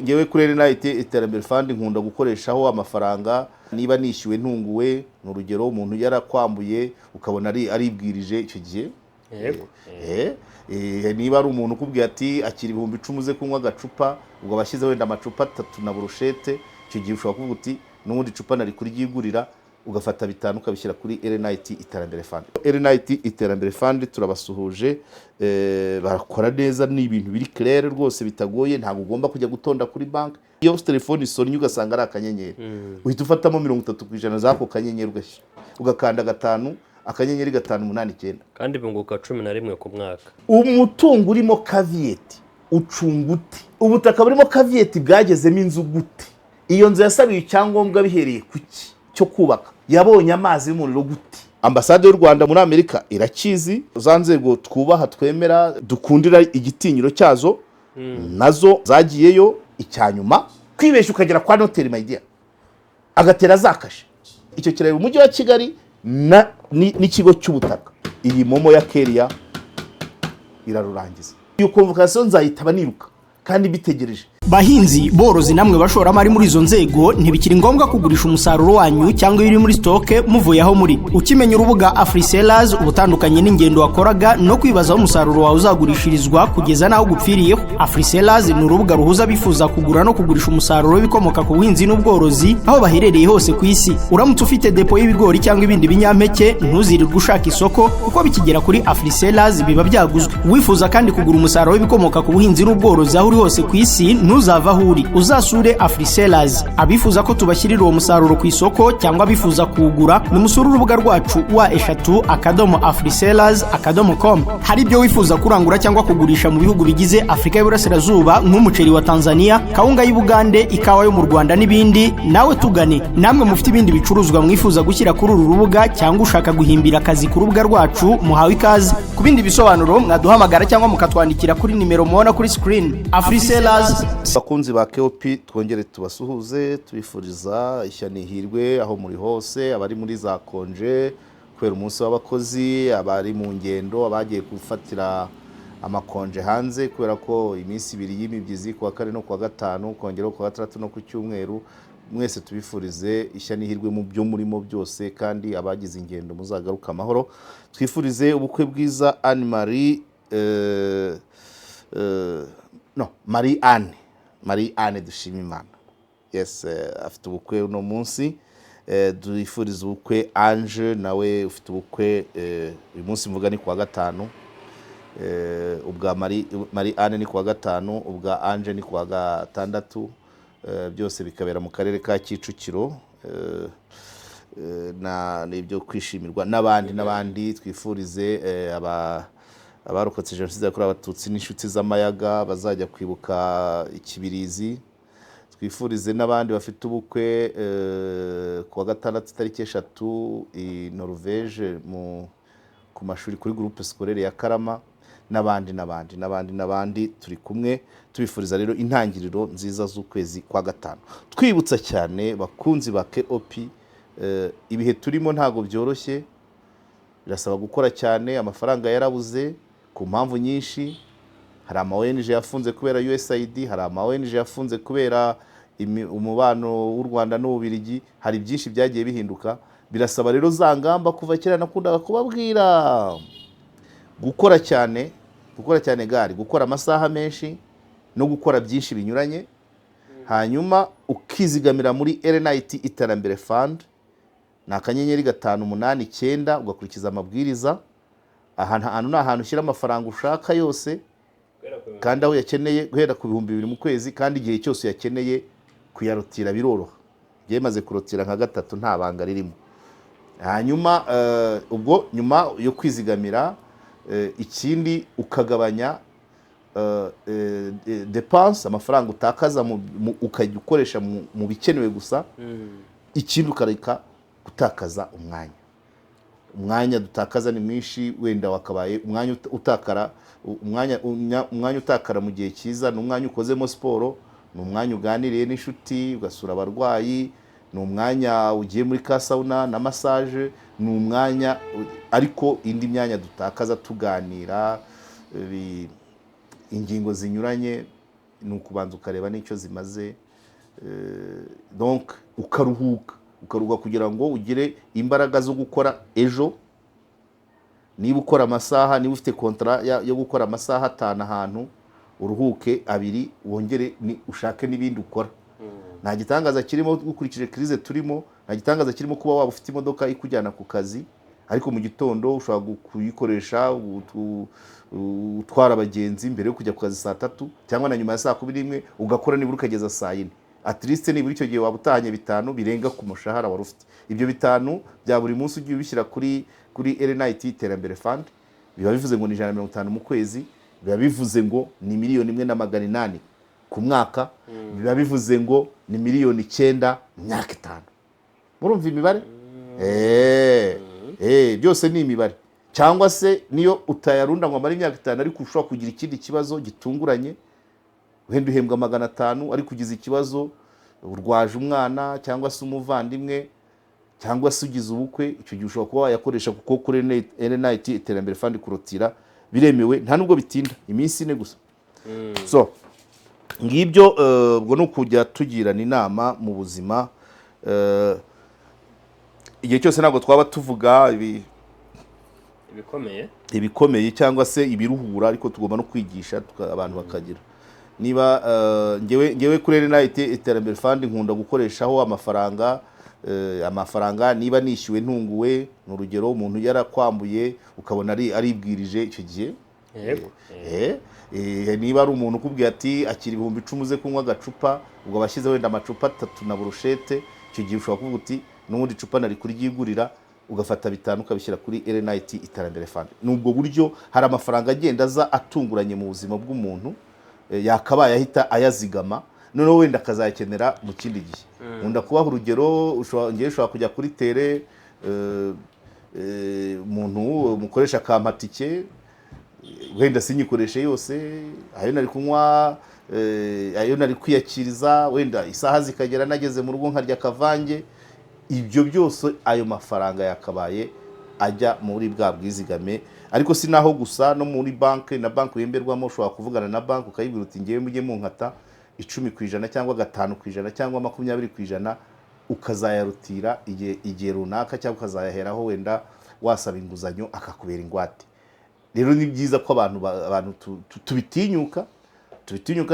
ngewe kuri Night iterambere fund nkunda gukoreshaho amafaranga niba nishyuwe ntunguwe n'urugero umuntu yarakwambuye ukabona aribwirije icyo gihe niba ari umuntu ukubwiye ati akira 10,000 uze kunywa agacupa ubwo bashyize wenda amacupa 3 na burushete icyo gihe ushobora kuvuga uti n'ubundi cupa nari kuryigurira ugafata 5 ukabishyira kuri Night iterambere fund. Night iterambere fund turabasuhuje, barakora neza, ni ibintu biri clair rwose bitagoye, ntabwo ugomba kujya gutonda kuri bank. Iyo telefone isonnye ugasanga ari akanyenyeri uhita ufatamo 30% zako kanyenyeri ugakanda 5 akanyenyeri 589 kandi bunguka 11 ku mwaka. Umutungo urimo caveat ucunguti, ubutaka burimo caveat bwagezemo inzu gute, iyo nzu yasabiye icyangombwa bihereye kuki cyo kubaka, yabonye amazi y'umuriro gute. Ambasade y'u Rwanda muri Amerika irakizi, za nzego twubaha twemera dukundira igitinyiro cyazo nazo zagiyeyo. Icyanyuma kwibesha ukagera kwa noteri Maidia agatera zakashe, icyo kireba umujyi wa Kigali n'ikigo cy'ubutaka. Iyi momo ya Keria irarurangiza, iyo convocation nzayitaba niruka kandi bitegereje. Bahinzi borozi namwe bashoramari muri izo nzego ntibikiri ngombwa kugurisha umusaruro wanyu cyangwa iri muri stoke muvuye aho muri. Ukimenya urubuga AfriSellers ubutandukanye n'ingendo wakoraga no kwibaza umusaruro wawe uzagurishirizwa kugeza naho gupfiriyeho. AfriSellers ni urubuga ruhuza bifuza kugura no kugurisha umusaruro w'ibikomoka ku buhinzi n'ubworozi aho baherereye hose ku isi. Uramutse ufite depo y'ibigori cyangwa ibindi binyampeke ntuzirirwe ushaka isoko kuko bikigera kuri AfriSellers biba byaguzwe. Wifuza kandi kugura umusaruro w'ibikomoka ku buhinzi n'ubworozi aho uri hose ku isi ntuzava huri uzasure AfriSellers. Abifuza ko tubashyirira uwo musaruro ku isoko cyangwa bifuza kuwugura nimusure urubuga rwacu wa eshatu @AfriSellers.com. Hari ibyo wifuza kurangura cyangwa kugurisha mu bihugu bigize Afrika y'Iburasirazuba nk'umuceri wa Tanzania, kawunga y'Ubugande, ikawa yo mu Rwanda n'ibindi, nawe tugane. Namwe mufite ibindi bicuruzwa mwifuza gushyira kuri uru rubuga cyangwa ushaka guhimbira akazi ku rubuga rwacu muhawe ikaze. Ku bindi bisobanuro mwaduhamagara cyangwa mukatwandikira kuri nimero mubona kuri screen. AfriSellers. Bakunzi ba KOP twongere tubasuhuze, tubifuriza ishyani hirwe aho muri hose, abari muri za konje kwera umunsi w'abakozi, abari mu ngendo, abagiye gufatira amakonje hanze kubera ko iminsi 2 y'imibyizi kuwa 4 no kuwa 5 kongera kuwa 6 no ku cyumweru. Mwese tubifurize ishyani hirwe mu byo murimo byose, kandi abagize ingendo muzagaruka amahoro. Twifurize ubukwe bwiza Anne Marie Marie Anne Dushimimana. Yes, afite ubukwe uno munsi. Dufuriza ubukwe Ange nawe ufite ubukwe uyu munsi mvuga ni kuwa 5. Ubwa Marie Anne ni kuwa 5, ubwa Ange ni kuwa 6. Byose bikabera mu karere ka Kicukiro. Na nibyo kwishimirwa n'abandi twifurize abarokotse jenoside yakorewe abatutsi n'inshuti z'amayaga bazajya kwibuka ikibirizi. Twifurize n'abandi bafite ubukwe kuwa 6 tariki 3 i Norvège ku mashuri kuri groupe scolaire ya Karama, n'abandi turi kumwe. Tubifuriza rero intangiriro nziza z'ukwezi kwa 5. Twibutsa cyane bakunzi ba KOP, ibihe turimo ntago byoroshye, birasaba gukora cyane, amafaranga yarabuze ku mpamvu nyinshi. Hari ama ONG yafunze kubera USAID, hari ama ONG yafunze kubera umubano w'u Rwanda n'Ububiligi, hari byinshi byagiye bihinduka. Birasaba rero za ngamba kuva kera nakundaga kubabwira gukora cyane gari, gukora amasaha menshi no gukora byinshi binyuranye, hanyuma ukizigamira muri Night iterambere fund. Na akanyenyeri 589 ugakurikiza amabwiriza. Ahantu ushyira amafaranga ushaka yose, kandi aho yakeneye guhera ku 2,000 mu kwezi, kandi igihe cyose yakeneye kuyarotira biroroha. Byemaze kurotira nka 3 nta banga ririmo. Hanyuma ubwo nyuma yo kwizigamira, ikindi ukagabanya dépense, amafaranga utakaza ukajya ukoresha mu bikenewe gusa. Ikindi ukareka gutakaza umwanya dutakaza ni mwinshi, wenda wakabaye umwanya utakara mu gihe cyiza, n'umwanya ukozemo siporo, n'umwanya uganiriye n'inshuti ugasura abarwayi, n'umwanya ugiye muri ka sauna na massage, n'umwanya ariko indi myanya dutakaza tuganira ingingo zinyuranye ni ukubanza ukareba n'icyo zimaze, donc ukaruhuka kugira ngo ugire imbaraga zo gukora ejo. Niba ukora amasaha, niba ufite kontra yo gukora amasaha 5 ahantu, uruhuke 2 wongere ushake n'ibindi ukora. Nta gitangaza kirimo gukurikije krize turimo, nta gitangaza kirimo kuba waba ufite imodoka ikujyana ku kazi, ariko mu gitondo ushobora kuyikoresha utwara abagenzi mbere yo kujya ku kazi saa 3 cyangwa na nyuma ya saa 11 ugakora nibura ukageza saa 4. At least nibura icyo gihe waba utahanye 5 birenga ku mushahara wari ufite. Ibyo 5 bya buri munsi ugiye ubishyira kuri LNIT iterambere fund, biba bivuze ngo ni 150 mu kwezi, biba bivuze ngo ni 1,800,000 ku mwaka, biba bivuze ngo ni 9,000,000 mu myaka 5. Murumva imibare? Byose ni imibare. Cyangwa se niyo utayarunda ngo amara imyaka 5 ariko ushobora kugira ikindi kibazo gitunguranye, wenda uhembwa 500 ariko ugize ikibazo, urwaje umwana cyangwa se umuvandimwe cyangwa se ugize ubukwe, icyo gihe ushobora kuba wayakoresha, kuko kuri LNIT iterambere fund kurotira biremewe, nta nubwo bitinda, iminsi 4 gusa. So ngibyo ubwo no kujya tugirana inama mu buzima. Igihe cyose ntabwo twaba tuvuga ibikomeye cyangwa se ibiruhura, ariko tugomba no kwigisha abantu bakagira. Niba ngewe kuri LNIT iterambere fund nkunda gukoreshaho amafaranga niba nishyuwe ntunguwe, ni urugero umuntu yarakwambuye ukabona aribwirije icyo gihe, niba ari umuntu ukubwiye ati akira 10,000 uze kunywa agacupa, ubwo abashyize wenda amacupa 3 na burushete, icyo gihe ushobora kuvuga uti n'ubundi cupa nari kuryigurira, ugafata 5 ukabishyira kuri LNIT iterambere fund. Nubwo buryo hari amafaranga agenda aza atunguranye mu buzima bw'umuntu, yakabaye ahita ayazigama, noneho wenda akazakenera mu kindi gihe. Nkunda kubaha urugero, ushobora kujya kuri tere, umuntu mukoresha akamatike, wenda sinyikoreshe yose, ayo nari kunywa, ayo nari kwiyakiriza, wenda isaha zikagera nageze mu rugo nkarya akavange. Ibyo byose ayo mafaranga yakabaye ajya muri bwa bwizigame. Ariko si naho gusa, no muri banki, na banki wemberwamo ushobora kuvugana na banki ukayibwira uti ngewe mujye munkata 10% cyangwa 5% cyangwa 20%, ukazayarutira igihe runaka, cyangwa ukazayaheraho wenda wasaba inguzanyo akakubera ingwate. Rero ni byiza ko abantu tubitinyuka.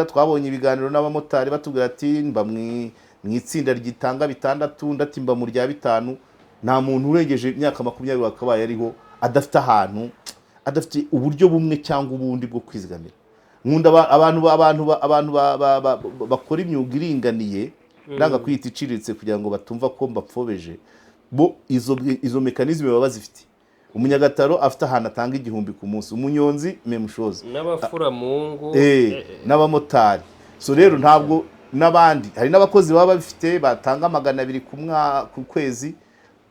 Twabonye ibiganiro n'abamotari batubwira ati mba mu itsinda ryitanga 6, ndati mba mu rya 5. Nta muntu urengeje imyaka 20 wakabaye ariho adafite ahantu, adafite uburyo bumwe cyangwa ubundi bwo kwizigamira. Nkunda abantu bakora imyuga iringaniye, ndanga kwita iciriritse kugira ngo batumva ko mbapfobeje, bo izo mekanizme baba bazifite. Umunyagataro afite ahantu atanga 1,000 ku munsi, umunyonzi memushoza, n'abafura mungu, n'abamotari. So rero ntabwo n'abandi, hari n'abakozi baba bafite batanga 200 ku kwezi.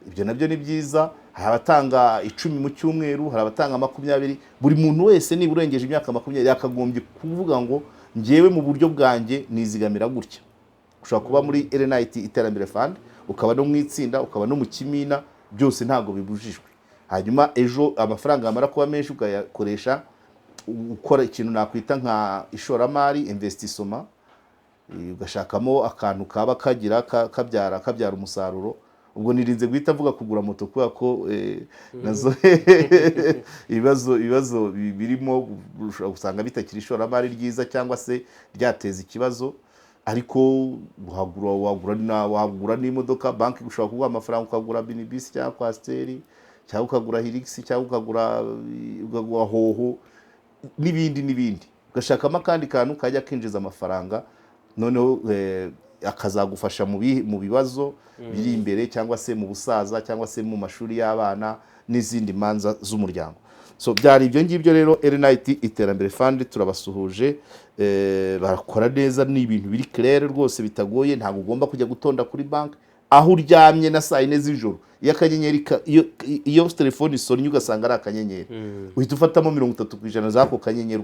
Ibyo nabyo ni byiza. Hari abatanga 10 mu cyumweru, hari abatanga 20. Buri muntu wese niba urengeje imyaka 20 yakagombye kuvuga ngo ngewe mu buryo bwanjye nizigamira gutya. Ushobora kuba muri LNIT iterambere fund, ukaba no mu itsinda, ukaba no mu kimina, byose ntago bibujijwe. Hanyuma ejo amafaranga amara kuba menshi ukayakoresha ukora ikintu nakwita nka ishoramari, investissement, ugashakamo akantu kaba kabyara umusaruro. Ubwo nirinze guhita avuga kugura moto kubera ko nazo ibibazo birimo usanga bitakiri ishoramari ryiza cyangwa se ryateza ikibazo. Ariko wagura n'imodoka, banki gushobora kuguha amafaranga ukagura minibus cyangwa kwasiteri, cyangwa ukagura Hilux, cyangwa ukagura hoho n'ibindi. Ugashakamo akandi kantu kajya kinjiza amafaranga, noneho akazagufasha mu bibazo biri imbere, cyangwa se mu busaza, cyangwa se mu mashuri y'abana n'izindi manza z'umuryango. So byari ibyo ngibyo rero. LNIT iterambere fund turabasuhuje, barakora neza, ni ibintu biri clair rwose bitagoye. Ntabwo ugomba kujya gutonda kuri bank aho uryamye na saa 4 z'ijoro. Iyo akanyenyeri iyo telefone isonnye ugasanga ari akanyenyeri, uhita ufatamo 30% zako kanyenyeri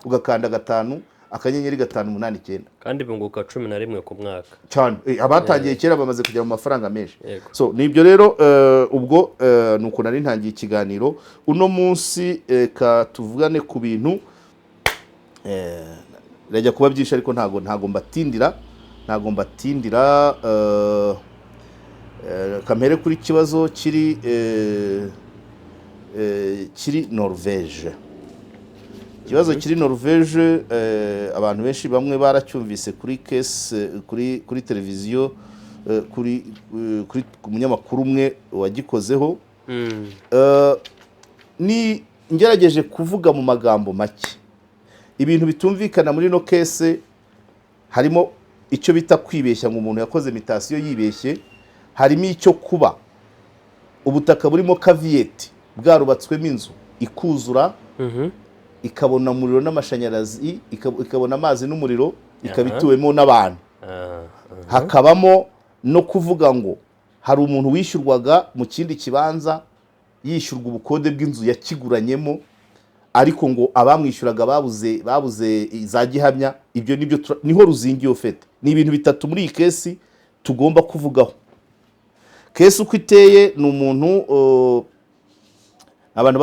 ugakanda 5 akanyenyeri 589, kandi bunguka 11 ku mwaka cyane. Abatangiye kera bamaze kujya mu mafaranga menshi. So nibyo rero, ubwo nuko nari ntangiye ikiganiro uno munsi. Ka tuvugane ku bintu birajya kuba byinshi ariko ntago mbatindira kamere kuri kibazo kiri Norvège. Ikibazo kiri Norvège abantu benshi bamwe baracyumvise kuri kuri televiziyo kuri umunyamakuru umwe wagikozeho. Ni ngerageje kuvuga mu magambo make ibintu bitumvikana muri no case. Harimo icyo bita kwibeshya ngo umuntu yakoze imitation yibeshye, harimo icyo kuba ubutaka burimo caveat bwarubatswemo inzu ikuzura ikabona umuriro n'amashanyarazi ikabona amazi n'umuriro ikabituwemo n'abantu. Hakabamo no kuvuga ngo hari umuntu wishyurwaga mu kindi kibanza yishyurwa ubukode bw'inzu yakiguranyemo, ariko ngo abamwishyuraga babuze za gihamya. Ibyo nibyo niho ruzingiye ofete. Ni ibintu bitatu muri iyi kesi tugomba kuvugaho. Kesi uko iteye ni umuntu abantu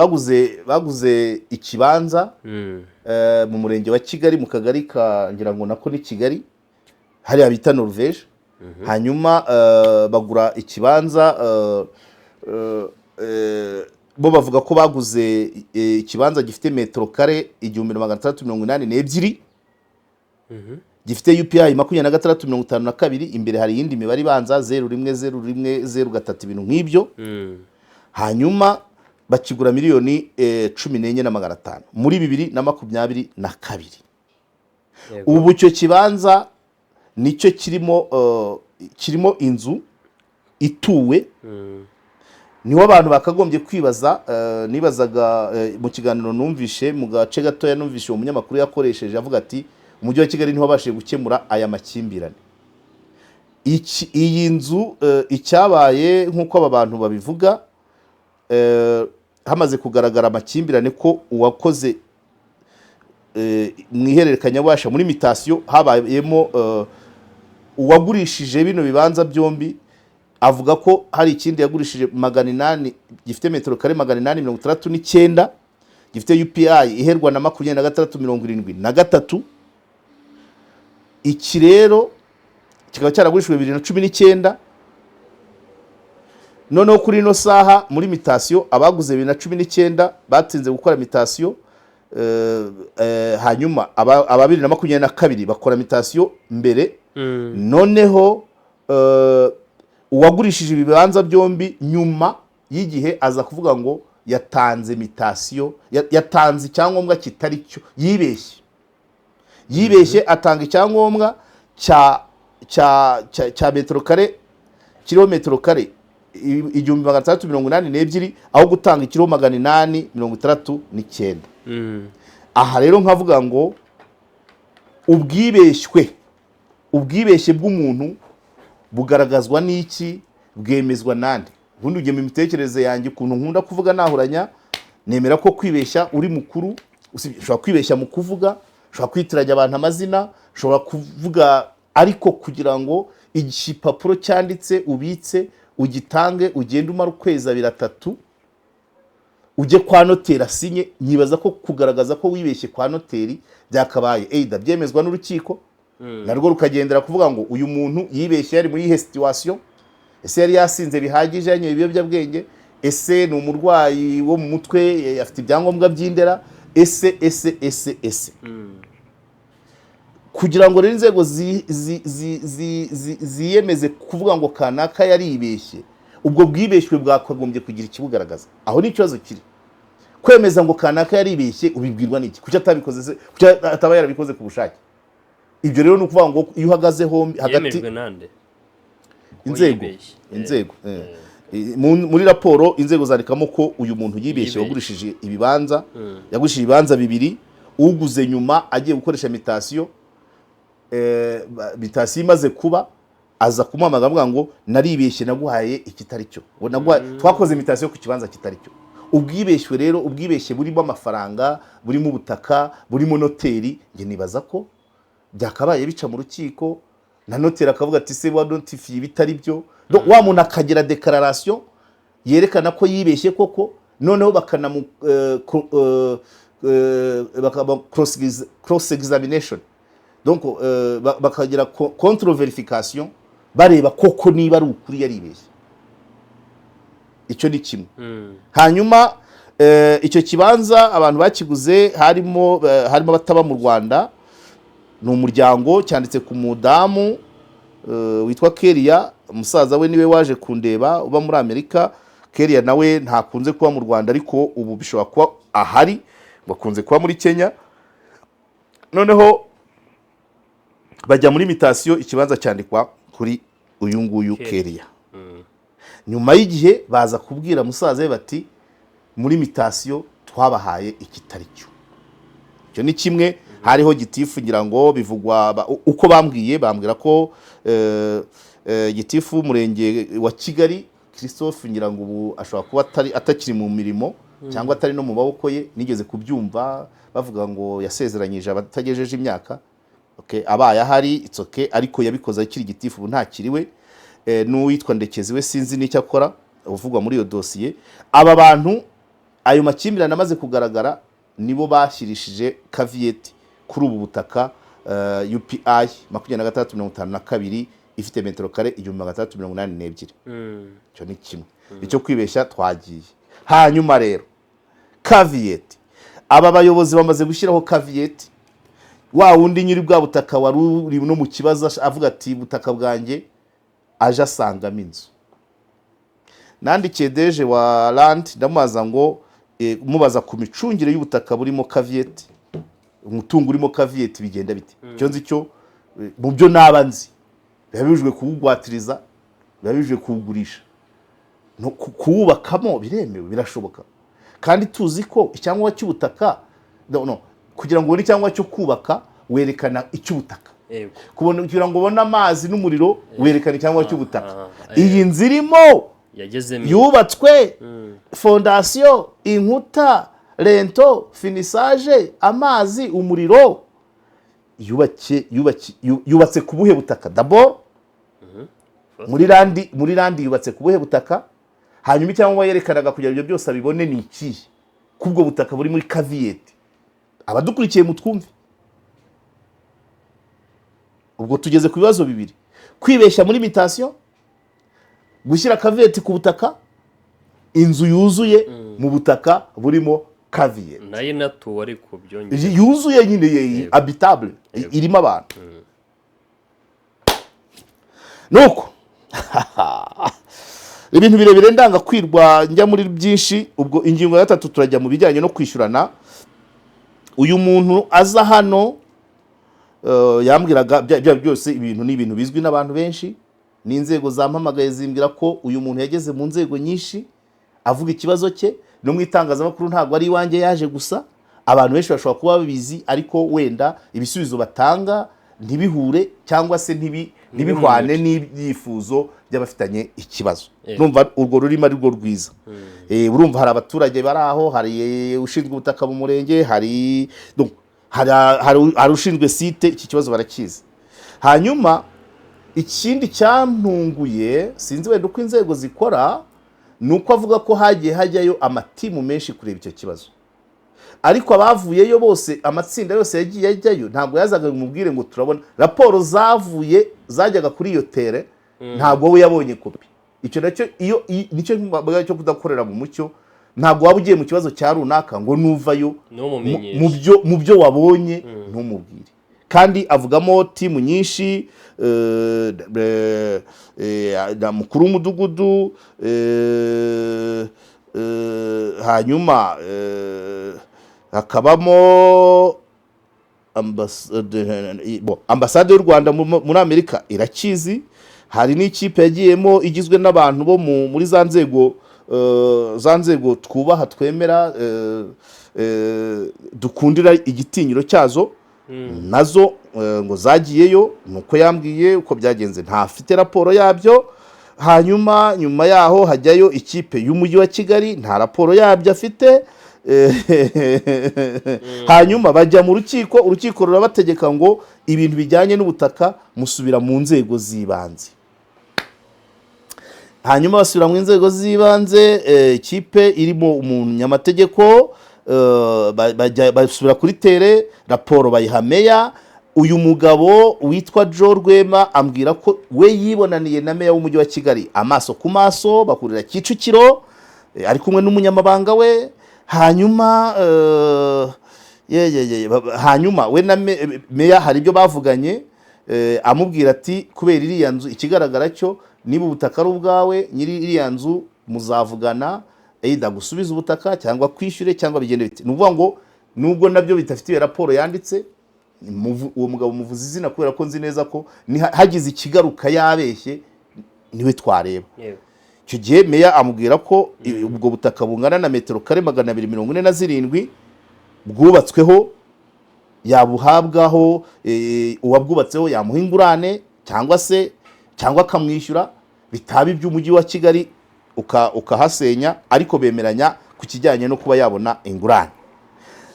baguze ikibanza mu murenge wa Kigali mu kagari ka ngira ngo nako ni Kigali hariya bita Norvège. Hanyuma bagura ikibanza bo bavuga ko baguze ikibanza gifite metero kare 1682, gifite UPI 2652. Imbere hari iyindi mibare ibanza 010103 ibintu nk'ibyo. Hanyuma bakigura miliyoni 14,500 muri 2022. Ubu cyo kibanza nicyo kirimo inzu ituwe. Niho abantu bakagombye kwibaza. Nibazaga mu kiganiro numvishe mu gace gatoya numvishe umunyamakuru yakoresheje avuga ati umujyi wa Kigali niho bashije gukemura aya makimbirane. Iyi nzu icyabaye nk'uko aba bantu babivuga, hamaze kugaragara amakimbirane ko uwakoze mu ihererekanyabubasha muri mutation habayemo uwagurishije bino bibanza byombi avuga ko hari ikindi yagurishije 800 gifite metero kare 839, gifite UPI iherwa na 2673. Iki rero kikaba cyaragurishijwe 2019. Noneho kuri ino saha muri mutation abaguze 2019 batsinze gukora mutation. Hanyuma aba 2022 bakora mutation mbere. Noneho uwagurishije ibibanza byombi nyuma y'igihe aza kuvuga ngo yatanze mutation, yatanze icyangombwa kitari cyo, yibeshye atanga icyangombwa cya metero kare kilometero kare 1682 aho gutanga ikiro 869. Aha rero nkavuga ngo ubwibeshye bw'umuntu bugaragazwa n'iki, bwemezwa nande. Ubundi ugiye mu mitekerereze yanjye ukuntu nkunda kuvuga nahuranya, nemera ko kwibeshya uri mukuru, ushobora kwibeshya mu kuvuga, ushobora kwitiranya abantu amazina, ushobora kuvuga, ariko kugira ngo igipapuro cyanditse ubitse ugitange ugende umara ukwezi 2-3 ujye kwa noteri asinye, nyibaza ko kugaragaza ko wibeshye kwa noteri byakabaye either byemezwa n'urukiko narwo rukagendera kuvuga ngo uyu muntu yibeshye yari muri ihe situation, ese yari yasinze bihagije yanyoye ibiyobyabwenge, ese ni umurwayi wo mu mutwe afite ibyangombwa by'indera, ese kugira ngo rero inzego ziyemeze kuvuga ngo kanaka yaribeshye, ubwo bwibeshywe bwakagombye kugira ikibugaragaza. Aho ni ikibazo kiri. Kwemeza ngo kanaka yaribeshye ubibwirwa n'iki? Kuki atabikoze, kuki ataba yarabikoze ku bushake? Ibyo rero ni ukuvuga ngo iyo uhagaze hombi hagati inzego muri raporo inzego zandikamo ko uyu muntu yibeshye wagurishije ibibanza, yagurishije ibibanza 2, uguze nyuma agiye gukoresha mutation. Mutation imaze kuba aza kumuhamagara avuga ngo naribeshye naguhaye ikitari cyo, twakoze mutation ku kibanza kitari cyo. Ubwibeshye rero, ubwibeshye burimo amafaranga, burimo ubutaka, burimo noteri, nge nibaza ko byakabaye bica mu rukiko na noteri akavuga ati se wa notifiye bitari byo, wa muntu akagira declaration yerekana ko yibeshye koko, noneho bakana cross examination donc bakagira contre verification bareba koko niba ari ukuri yaribeshye. Icyo ni kimwe. Hanyuma icyo kibanza abantu bakiguze harimo abataba mu Rwanda, ni umuryango, cyanditse ku mudamu witwa Keria, umusaza we niwe waje kundeba uba muri Amerika. Keria nawe ntakunze kuba mu Rwanda, ariko ubu bishobora kuba ahari, bakunze kuba muri Kenya. Noneho bajya muri mutation, ikibanza cyandikwa kuri uyu nguyu Keria. Nyuma y'igihe baza kubwira musaza we bati muri mutation twabahaye ikitari cyo. Icyo ni kimwe. Hariho gitifu ngira ngo bivugwa uko bambwira ko gitifu umurenge wa Kigali Christophe ngira ngo ubu ashobora kuba atakiri mu mirimo cyangwa atari no mu maboko ye. Nigeze kubyumva bavuga ngo yasezeranyije abatagejeje imyaka. Okay, abaye ahari it's okay, ariko yabikoze akiri gitifu, ubu ntakiriwe. N'uwitwa Ndekezi we sinzi n'icyo akora uvugwa muri iyo dosiye. Aba bantu ayo makimbirane amaze kugaragara nibo bashyirishije caveat kuri ubu butaka UPI 2352 ifite metero kare 1382. Cyo ni kimwe. Icyo kwibeshya twagiye. Hanyuma rero caveat, aba bayobozi bamaze gushyiraho caveat, wa wundi nyiri bwa butaka wari uri no mu kibazo avuga ati butaka bwanjye aje asangamo inzu. Nandikiye deje wa land ndamubaza ngo mubaza ku micungire y'ubutaka burimo caveat, umutungo urimo caveat bigenda bite. Cyo nzi cyo mu byo nabanzi babijwe kuwugwatiriza, babijwe kuwugurisha, no kuwubakamo biremewe, birashoboka. Kandi tuzi ko icyangombwa cy'ubutaka kugira ngo ubone icyangombwa cyo kubaka werekana icy'ubutaka. Kugira ngo ubone amazi n'umuriro werekana icyangombwa cy'ubutaka. Iyi nzirimo yubatswe fondation, inkuta, rento, finissage, amazi, umuriro, yubatse ku buhe butaka d'abord. Muri randi yubatse ku buhe butaka. Hanyuma cyangwa yerekanaga kugira ibyo byose abibone ni iki kubwo butaka buri muri caveat. Abadukurikiye mutwumve. Ubwo tugeze ku bibazo bibiri: kwibeshya muri mutation, gushyira caveat ku butaka, inzu yuzuye mu butaka burimo caveat. Nayo natuwe ari kubyongera. Yuzuye nyine habitable, irimo abantu. Nuko ibintu birebire ndanga kwirwa njya muri byinshi. Ubwo ingingo ya 3 turajya mu bijyanye no kwishyurana. Uyu muntu aza hano yambwiraga byose ibintu ni ibintu bizwi n'abantu benshi. N'inzego zampamagaye zimbwira ko uyu muntu yageze mu nzego nyinshi avuga ikibazo cye, no mu itangazamakuru ntabwo ari iwanjye yaje gusa. Abantu benshi bashobora kuba babizi, ariko wenda ibisubizo batanga ntibihure cyangwa se ntibihwane n'ibyifuzo by'abafitanye ikibazo. Numva urwo rurimo ari rwo rwiza. Urumva hari abaturage bari aho, hari ushinzwe ubutaka mu murenge, hari ushinzwe site, iki kibazo barakizi. Hanyuma ikindi cyantunguye, sinzi wenda uko inzego zikora, nuko avuga ko hagiye hajyayo amatimu menshi kureba icyo kibazo. Ariko abavuyeyo bose, amatsinda yose yagiye ajyayo, ntabwo yazaga mubwire ngo turabona raporo zavuye zajyaga kuri iyo tere, ntabwo we yabonye kopi. Icyo nacyo nicyo cyo kudakorera mu mucyo. Ntabwo waba ugiye mu kibazo cya runaka ngo nuvayo mu byo wabonye ntumubwire. Kandi avugamo timu nyinshi, mukuru w'umudugudu, hanyuma hakabamo ambasade y'u Rwanda muri Amerika irakizi. Hari n'ikipe yagiyemo igizwe n'abantu bo muri za nzego twubaha, twemera, dukundira igitinyiro cyazo, nazo ngo zagiyeyo. Nuko yambwiye uko byagenze, ntafite raporo yabyo. Hanyuma nyuma yaho hajyayo ikipe y'umujyi wa Kigali, nta raporo yabyo afite. Hanyuma bajya mu urukiko rurabategeka ngo ibintu bijyanye n'ubutaka musubira mu nzego z'ibanze. Hanyuma basubira mu nzego z'ibanze, ikipe irimo umunyamategeko, basubira kuri tere, raporo bayiha meya. uyu mugabo witwa Joe Rwema ambwira ko we yibonaniye na meya w'umujyi wa Kigali amaso ku maso, bahurira Kicukiro, ari kumwe n'umunyamabanga we. Hanyuma hanyuma we na meya hari ibyo bavuganye, amubwira ati kubera iriya nzu ikigaragara cyo niba ubutaka ari ubwawe, nyiri iriya nzu muzavugana either gusubiza ubutaka cyangwa kwishyure cyangwa bigende biti. Ni ukuvuga ngo nubwo nabyo bitafitiye raporo yanditse, uwo mugabo muvuze izina kubera ko nzi neza ko hagize ikigaruka yabeshye niwe twareba. Icyo gihe meya amubwira ko ubwo butaka bungana na metero kare 247 bwubatsweho yabuhabwaho, uwabwubatseho yamuha ingurane cyangwa akamwishyura, bitaba iby'umujyi wa Kigali ukahasenya, ariko bemeranya ku kijyanye no kuba yabona ingurane.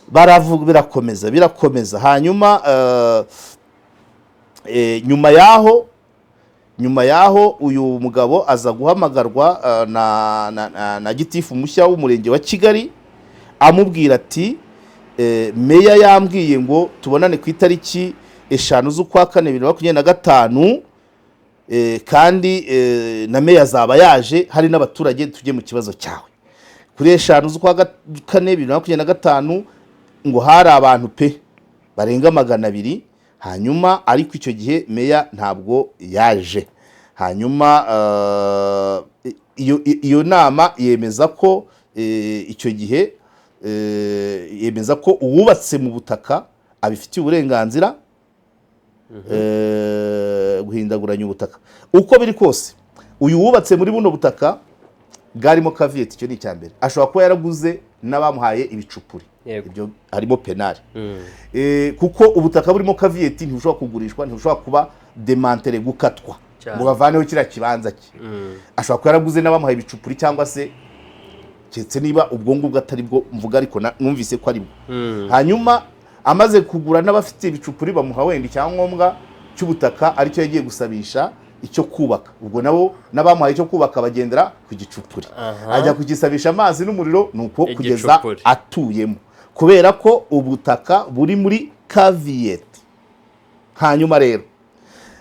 Baravuga birakomeza. Hanyuma nyuma yaho uyu mugabo aza guhamagarwa na gitifu mushya w'umurenge wa Kigali, amubwira ati meya yambwiye ngo tubonane ku itariki 5 z'ukwa 4 2025, kandi na meya azaba yaje hari n'abaturage tujye mu kibazo cyawe. Kuri 5 z'ukwa 4 2025 ngo hari abantu barenga 200. Hanyuma ariko icyo gihe meya ntabwo yaje. Hanyuma iyo nama yemeza ko icyo gihe yemeza ko uwubatse mu butaka abifitiye uburenganzira guhindaguranya ubutaka. Uko biri kose uyu wubatse muri buno butaka bwarimo caveat, icyo ni icyambere, ashobora kuba yaraguze n'abamuhaye ibicupuri, ibyo harimo penali. Kuko ubutaka burimo caveat ntibushobora kugurishwa, ntibushobora kuba demantere, gukatwa ngo bavaneho kiriya kibanza cye. Ashobora kuba yaraguze n'abamuhaye ibicupuri, cyangwa se cyetse niba ubwo ngubwo atari bwo mvuga, ariko numvise ko ari bwo. Hanyuma amaze kugura n'abafite ibicupuri bamuha wenda icyangombwa cy'ubutaka aricyo yagiye gusabisha icyo kubaka. Ubwo nabo n'abamuhaye icyo kubaka bagendera ku gicupuri, ajya kugisabisha amazi n'umuriro, nuko kugeza atuyemo, kubera ko ubutaka buri muri caveat. Hanyuma rero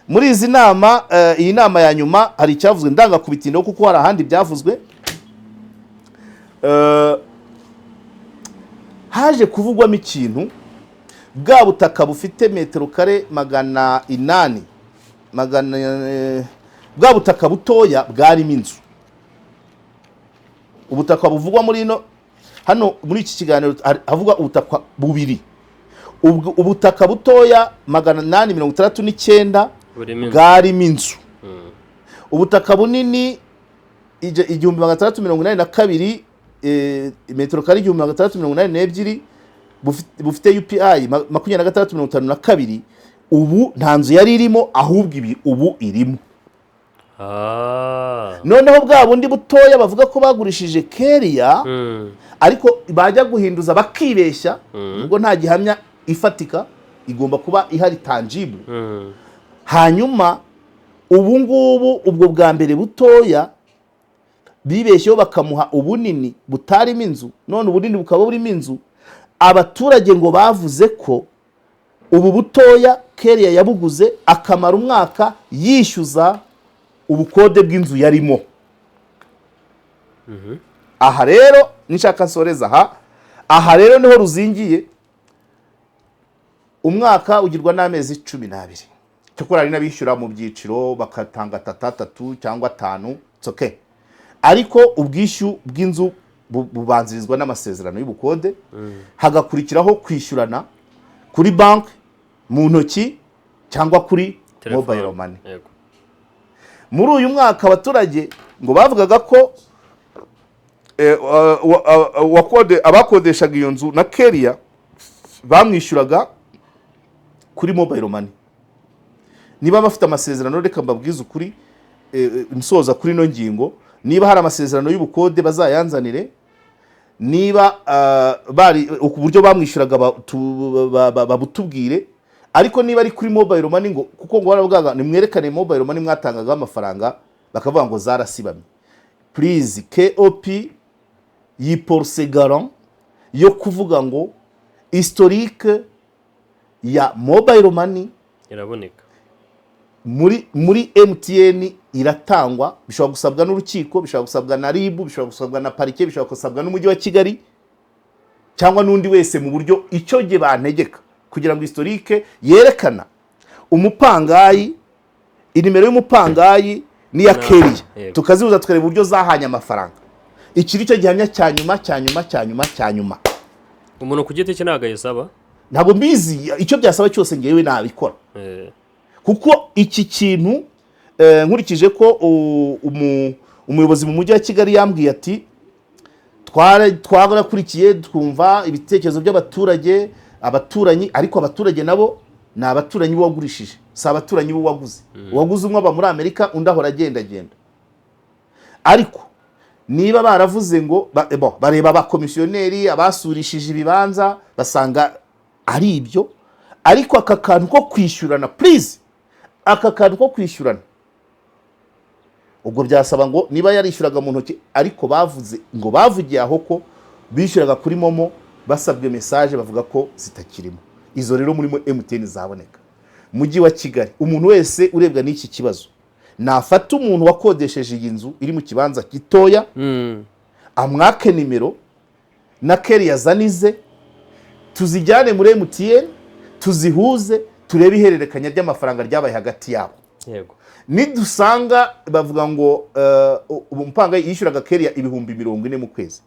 muri izi nama, iyi nama ya nyuma hari icyavuzwe ndangakubitino, kuko hari ahandi byavuzwe. Haje kuvugwamo ikintu, bwa butaka bufite metero kare 800, bwa butaka butoya bwarimo inzu. Ubutaka buvugwa hano muri iki kiganiro havuga ubutaka bubiri. Ubutaka butoya 869 bwarimo inzu. Ubutaka bunini 1682 metero kare 1682 bufite UPI 2652, ubu nta nzu yari irimo, ahubwo ubu irimo. Noneho bwa bundi butoya bavuga ko bagurishije Keria, ariko bajya guhinduza bakibeshya, ubwo nta gihamya ifatika igomba kuba ihari tangible. Hanyuma ubu ngubu ubwo bwa mbere butoya bibeshyeho bakamuha ubunini butarimo inzu, none ubunini bukaba burimo inzu. Abaturage ngo bavuze ko ubu butoya Keria yabuguze akamara umwaka yishyuza ubukode bw'inzu yarimo. Aha rero nishaka nsoreza aha rero niho ruzingiye. Umwaka ugirwa n'amezi 12, cyokora ari nabishyura mu byiciro bakatanga 3 cyangwa 5, it's okay. Ariko ubwishyu bw'inzu bubanzirizwa n'amasezerano y'ubukode, hagakurikiraho kwishyurana kuri bank mu ntoki cyangwa kuri mobile money. Muri uyu mwaka abaturage ngo bavugaga ko abakodeshaga iyo nzu na Keria bamwishyuraga kuri mobile money. Niba bafite amasezerano, reka mbabwize ukuri, nsoza kuri no ngingo, niba hari amasezerano y'ubukode bazayanzanire, niba bari uburyo bamwishyuraga babutubwire. Ariko niba ari kuri mobile money, ngo kuko ngo baravugaga nimwerekane mobile money mwatangaga amafaranga, bakavuga ngo zarasibamye. Please, KOP yiporse garant yo kuvuga ngo historique ya mobile money iraboneka muri MTN iratangwa, bishobora gusabwa n'urukiko, bishobora gusabwa na RIB, bishobora gusabwa na parike, bishobora gusabwa n'umujyi wa Kigali cyangwa n'undi wese mu buryo icyo gihe bantegeka, kugira ngo historique yerekana umupangayi, inimero y'umupangayi n'iya Keria, tukazihuza tukareba uburyo zahanye amafaranga. Iki nicyo gihamya cya nyuma. Umuntu ku giti cye ntabwo ayisaba, ntabwo mbizi icyo byasaba cyose ngewe nabikora, kuko iki kintu nkurikije ko umuyobozi mu mujyi wa Kigali yambwiye ati twarakurikiye twumva ibitekerezo by'abaturage, abaturanyi, ariko abaturage nabo ni abaturanyi b'uwagurishije, si abaturanyi b'uwaguze. Uwaguze umwe aba muri Amerika, undi ahora agenda. Ariko niba baravuze ngo bareba abakomisiyoneri, abasurishije ibibanza, basanga ari ibyo, ariko aka kantu ko kwishyurana, please, aka kantu ko kwishyurana, ubwo byasaba ngo niba yarishyuraga mu ntoki, ariko bavuze ngo bavugiye aho ko bishyuraga kuri momo, basabwe message bavuga ko zitakirimo. Izo rero muri MTN zaboneka. Mujyi wa Kigali, umuntu wese urebwa n'iki kibazo nafata umuntu wakodesheje iyi nzu iri mu kibanza gitoya, amwake nimero na Keria zanize, tuzijyane muri MTN, tuzihuze, turebe ihererekanya ry'amafaranga ryabaye hagati yabo. Yego. Nidusanga bavuga ngo umupanga yishyuraga Keria 40,000 mu kwezi,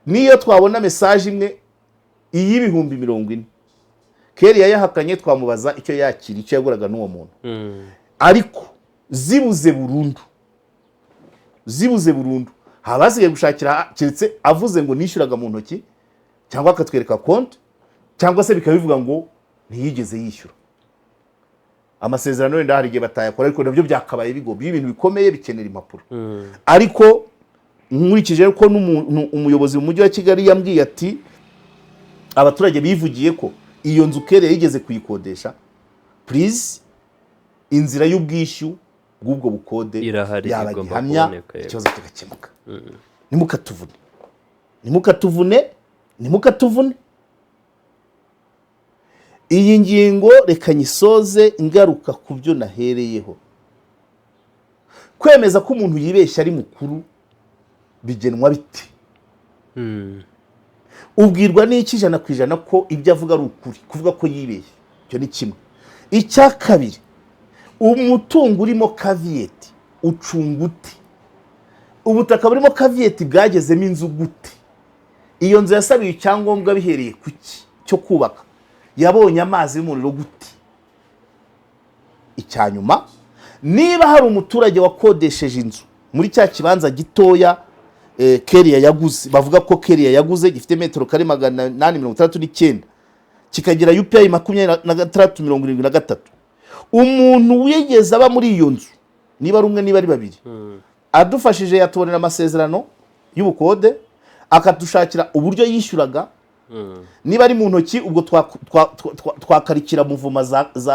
niyo twabona message imwe y'ibihumbi 40, Keria yahakanye, twamubaza icyo yakira, icyo yaguraga n'uwo muntu. Ariko zibuze burundu, habasigaye gushakira, kiretse avuze ngo nishyuraga mu ntoki, cyangwa akatwereka konti, cyangwa se bikabivuga ngo ntiyigeze yishyura. Amasezerano wenda hari igihe batayakora, ariko nabyo byakabaye bigomba, ibintu bikomeye bikenera impapuro. Ariko nkurikije ko umuyobozi mu mujyi wa Kigali yambwiye ati abaturage bivugiye ko iyo nzu Keria yigeze kuyikodesha, please, inzira y'ubwishyu bw'ubwo bukode yaba gihamya, ikibazo kigakemuka. Nimukatuvune. Iyi ngingo reka nyisoze ingaruka ku byo nahereyeho. Kwemeza ko umuntu yibeshya ari mukuru bigenwa bite? Ubwirwa n'iki 100% ko ibyo avuga ari ukuri, kuvuga ko yibeshye, cyo ni kimwe. Icya kabiri, umutungo urimo caveat ucunguti, ubutaka burimo caveat bwagezemo inzu gute? Iyo nzu yasabiye icyangombwa bihereye kuki cyo kubaka, yabonye amazi y'umuriro gute? Icyanyuma, niba hari umuturage wakodesheje inzu muri cya kibanza gitoya Keria yaguze, bavuga ko Keria yaguze gifite metero kare 869, kikagira UPI 2673, umuntu wigeze aba muri iyo nzu, niba ari umwe niba ari babiri, adufashije yatubonera amasezerano y'ubukode, akadushakira uburyo yishyuraga, niba ari mu ntoki ubwo twakarikira muvuma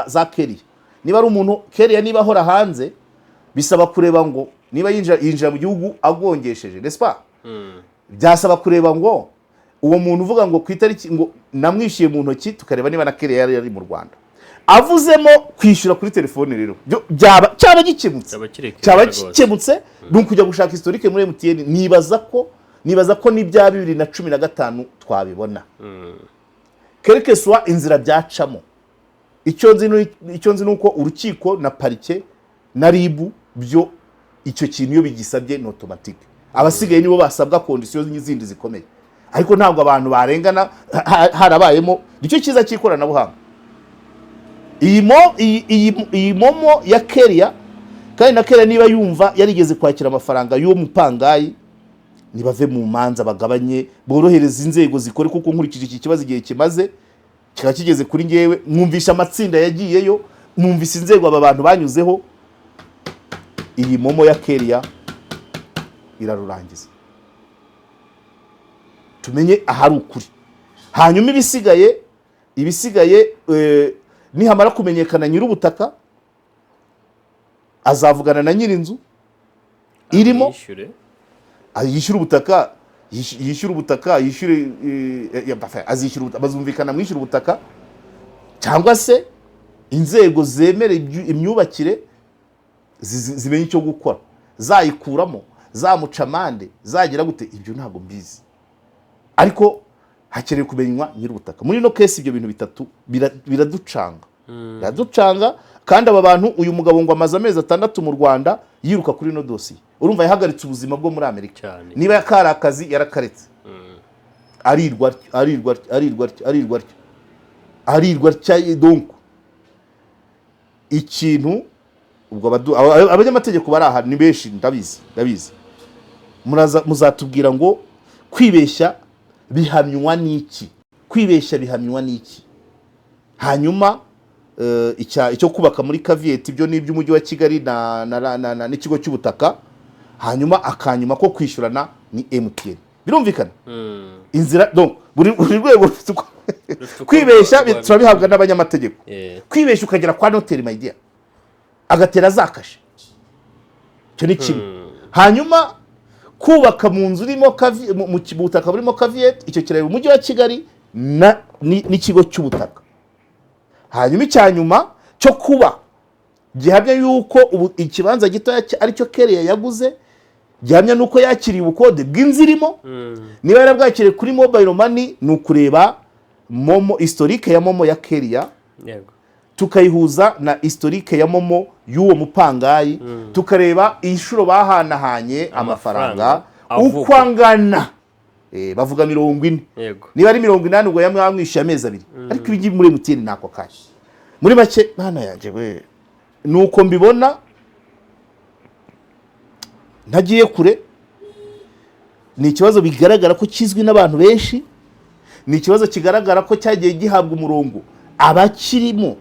za Keria. Niba ari umuntu Keria niba ahora hanze, bisaba kureba ngo niba yinjira mu gihugu agongesheje, n'est-ce pas? Byasaba kureba ngo uwo muntu uvuga ngo ku itariki ngo namwishyuye mu ntoki, tukareba niba na Keria yari mu Rwanda. Avuzemo kwishyura kuri telefone, rero cyaba gikemutse, donc kujya gushaka historique muri MTN. Nibaza ko ni bya 2015 twabibona. Quelque soit inzira byacamo, icyo nzi nuko urukiko na parike na RIB byo icyo kintu iyo bigisabye ni automatique. Abasigaye nibo basabwa conditions n'izindi zikomeye, ariko ntabwo abantu barengana harabayemo. Nicyo cyiza cy'ikoranabuhanga. Iyi momo ya Keria, kandi na Keria niba yumva yarigeze kwakira amafaranga y'uwo mupangayi, nibave mu manza bagabanye, borohereza inzego zikore, kuko nkurikije iki kibazo igihe kimaze kika kigeze kuri ngewe, mwumvisha amatsinda yagiyeyo, mwumvise inzego aba bantu banyuzeho. Iyi momo ya Keria irarurangiza, tumenye ahari ukuri. Hanyuma ibisigaye nihamara kumenyekana nyir'ubutaka, azavugana na nyir'inzu irimo, yishyura ubutaka, azishyura, bazumvikana mwishyura ubutaka, cyangwa se inzego zemera imyubakire zimenye icyo gukora, zayikuramo, zamuca amande, zagira gute, ibyo ntabwo mbizi. Ariko hakeneye kumenywa nyir'ubutaka. Muri no case ibyo bintu bitatu biraducanga kandi aba bantu, uyu mugabo ngo amaze amezi 6 mu Rwanda yiruka kuri no dosiye. Urumva yahagaritse ubuzima bwo muri Amerika. Niba yakara akazi yarakaretse. Arirwa donc ikintu ubwo abanyamategeko bari aha ni benshi, ndabizi muzatubwira ngo kwibeshya bihamywa n'iki, hanyuma icyo kubaka muri caveat ibyo ni iby'umujyi wa Kigali n'ikigo cy'ubutaka, hanyuma akanyuma ko kwishyurana ni MTN. Birumvikana inzira donc buri rwego kwibeshya turabihabwa n'abanyamategeko. Kwibeshya ukagera kwa noteri my dear agatera zakashe, cyo ni kimwe. Hanyuma kubaka mu nzu irimo mu butaka burimo caveat, icyo kireba umujyi wa Kigali n'ikigo cy'ubutaka. Hanyuma icyanyuma cyo kuba gihamya yuko ikibanza gito aricyo Keria yaguze, gihamya nuko yakiriye ubukode bw'inzirimo. Niba yarabwakiriye kuri mobile money, ni ukureba momo historique ya momo ya Keria, tukayihuza na historique ya momo y'uwo mupangayi, tukareba inshuro bahanahanye amafaranga uko angana. Bavuga 40. Niba ari 80 ubwo yamwishyuye amezi 2. Ariko ibigi muri MTN nako kashi. Muri make bana yanje we nuko mbibona, ntagiye kure. Ni ikibazo bigaragara ko kizwi n'abantu benshi, ni ikibazo kigaragara ko cyagiye gihabwa umurongo abakirimo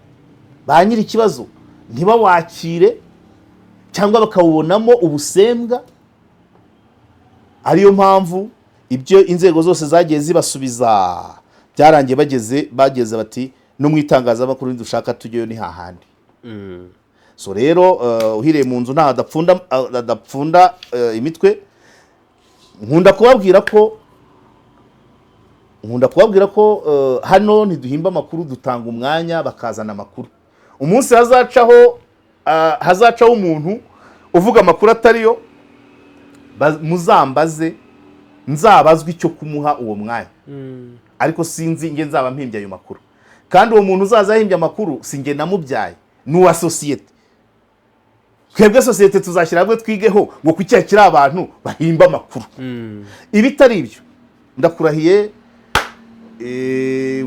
ba nyiri ikibazo ntibawakire cyangwa bakawubonamo ubusembwa. Ariyo mpamvu ibyo inzego zose zagiye zibasubiza byarangiye bageze bati no mwitangazamakuru dushaka tujyeyo ni hahandi. So rero uhiriye mu nzu nta adapfunda imitwe. Nkunda kubabwira ko hano ntiduhimba amakuru, dutanga umwanya bakazana amakuru. Umunsi hazacaho umuntu uvuga amakuru atariyo, muzambaze nzabazwa icyo kumuha uwo mwanya. Ariko sinzi nge nzaba mpimbye ayo makuru, kandi uwo muntu uzaza ahimbye amakuru singe namubyaye, n'uwa societe. Twebwe societe tuzashyira hamwe twigeho ngo kuki kiri abantu bahimba amakuru. Ibitari ibyo ndakurahiye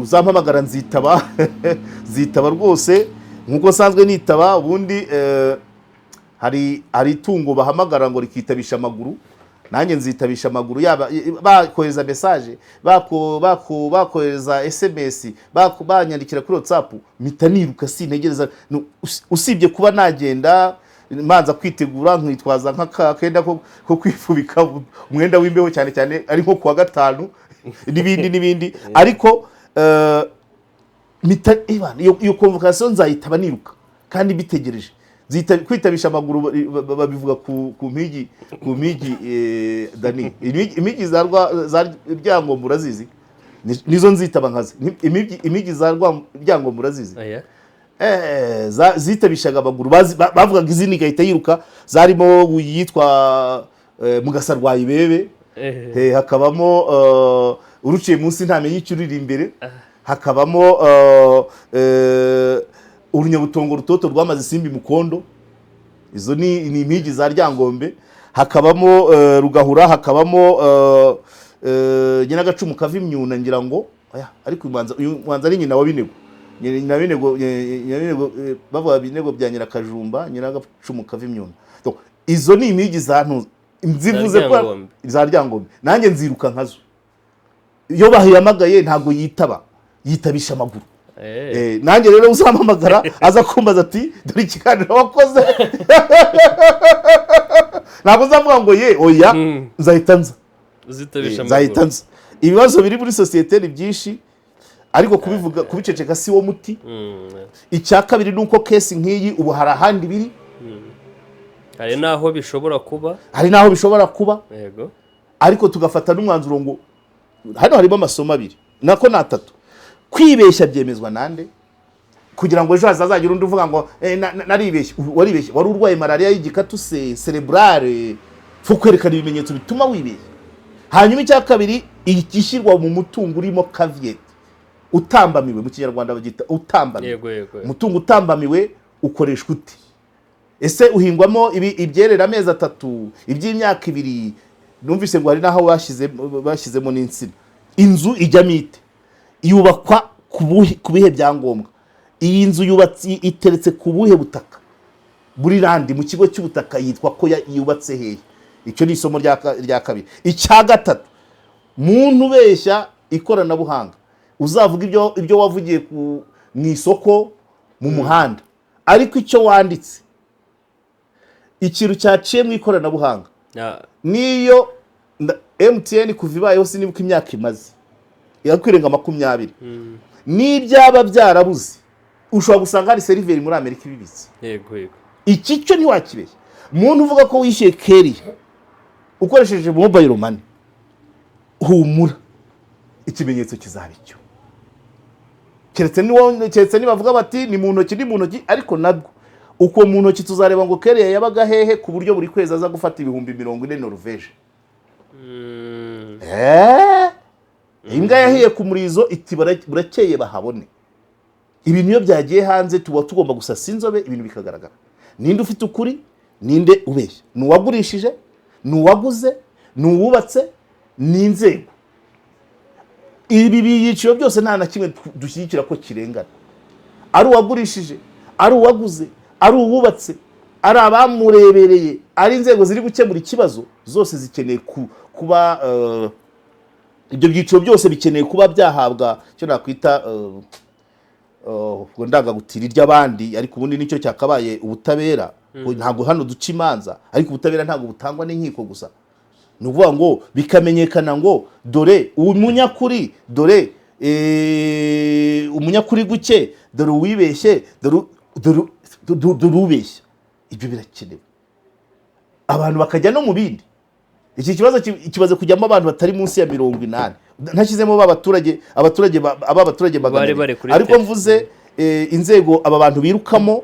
uzampamagara nzitaba rwose nkuko sanzwe nitaba. Ubundi hari itungo bahamagara ngo rikitabisha amaguru, nanjye nzitabisha amaguru. Yaba bakohereza message, bakohereza SMS, banyandikira kuri WhatsApp, mpita niruka sintegereza. Usibye kuba nagenda manza kwitegura nkitwaza nk'akenda ko kwifubika umwenda w'imbeho cyane cyane ari nko kuwa gatanu n'ibindi. Ariko iyo convocation nzayitaba niruka kandi bitegereje. Kwitabisha amaguru babivuga ku mpigi Dani. Impigi za Ryangombe urazizi? Nizo nzitaba nkazi. Impigi za Ryangombe urazizi? Zitabishaga amaguru bavugaga izindi gahita yiruka. Zarimo yitwa Mugasarwayi bebe, hakabamo uruciye munsi ntamenye icyo uri imbere, hakabamo urunyabutongo rutoto rwamaze Simbi Mukondo. Izo ni impigi za Ryangombe. Hakabamo Rugahura, hakabamo Nyenagacumu kava imyuna ngira ngo ariko umanza ari nyina wa Binego. Nyina Binego bavuga Binego bya Nyirakajumba, Nyenagacumu kava imyuna. Donc izo ni impigi za nzivuze ko za Ryangombe. Nanjye nziruka nkazo. Iyo bahihamagaye ntago yitabisha amaguru. Nanjye rero uzampamagara aza kumbaza ati dore ikiganiro wakoze. Ntabwo uzavuga ngo oya nzahitanza. Nzahitanza. Ibibazo biri muri societe ni byinshi, ariko kubivuga kubiceceka si wo muti. Icya kabiri nuko case nk'iyi ubu hari ahandi biri. Hari naho bishobora kuba. Yego. Ariko tugafata n'umwanzuro ngo hano harimo amasomo abiri nako natatu. Kwibeshya byemezwa nande? kugira ngo ejo hazagira undi uvuga ngo naribeshye, waribeshye, wari urwaye malaria y'igikatu cerebrale, fo kwerekana ibimenyetso bituma wibeshye. Hanyuma icya kabiri, igishyirwa mu mutungo urimo caveat, utambamiwe, mu kinyarwanda bagita utambamiwe. Umutungo utambamiwe ukoreshwa ute? Ese uhingwamo ibyerera amezi 3, iby'imyaka 2, numvise ngo hari naho bashyizemo n'insina. Inzu ijyamo ite? Yubakwa ku bihe byangombwa. Iyi nzu yubatse iteretse ku buhe butaka? Buri randi mu kigo cy'ubutaka yitwa ko yubatse hehe? Icyo ni isomo rya kabiri. Icya gatatu, muntu beshya ikoranabuhanga, uzavuga ibyo wavugiye mu isoko, mu muhanda, ariko icyo wanditse ikintu cyaciye mu ikoranabuhanga niyo MTN kuva ibayeho sinibuka imyaka imaze yakwirenga 20, n'ibyaba byarabuze ushobora gusanga hari seriveri muri Amerika ibibitse. Iki cyo ntiwakibeshya. Muntu uvuga ko wishyuye keri ukoresheje mobile money, humura ikimenyetso kizabicyo. Keretse nibavuga bati ni mu ntoki, ariko nabwo uko mu ntoki tuzareba ngo keri yabaga hehe ku buryo buri kwezi aza gufata 40,000 Norvege. Imbwa yahiye ku murizo iti burakeye bahabone. Ibintu iyo byagiye hanze tuba tugomba gusasa inzobe, ibintu bikagaragara. Ninde ufite ukuri, ninde ubeshya? Nuwagurishije, nuwaguze, nuwubatse, n'inzego. Ibi biyiciro byose nta na kimwe dushyigikira ko kirengana. Ari uwagurishije, ari uwaguze, ari uwubatse, ari abamurebereye, ari inzego ziri gukemura ikibazo, zose zikeneye kuba ibyo byiciro byose bikeneye kuba byahabwa cyo nakwita ndangagutira iry'abandi, ariko ubundi nicyo cyakabaye ubutabera. Ntabwo hano duca imanza, ariko ubutabera ntabwo butangwa n'inkiko gusa. Ni ukuvuga ngo bikamenyekana ngo dore umunyakuri, dore umunyakuri guke, dore uwibeshye, dore ubeshya. Ibyo birakenewe. Abantu bakajya no mu bindi. Iki kibazo kujyamo abantu batari munsi ya 80. Ntashyizemo abaturage bagana. Ariko mvuze inzego aba bantu birukamo,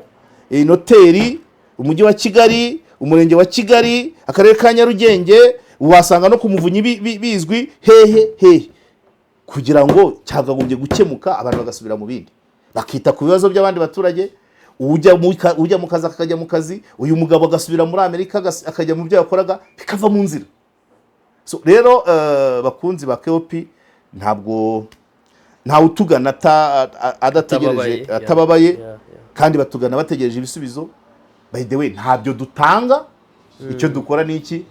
noteri, umujyi wa Kigali, umurenge wa Kigali, akarere ka Nyarugenge, wasanga no kumuvunyi bizwi hehe, kugira ngo cyagagombye gukemuka, abantu bagasubira mu bindi, bakita ku bibazo by'abandi baturage. Ujya mu kazi akajya mu kazi, uyu mugabo agasubira muri Amerika akajya mu byo yakoraga, bikava mu nzira. So rero bakunzi ba KOP, ntabwo utugana adategereje atababaye, kandi batugana bategereje ibisubizo. By the way, ntabyo dutanga, icyo dukora niki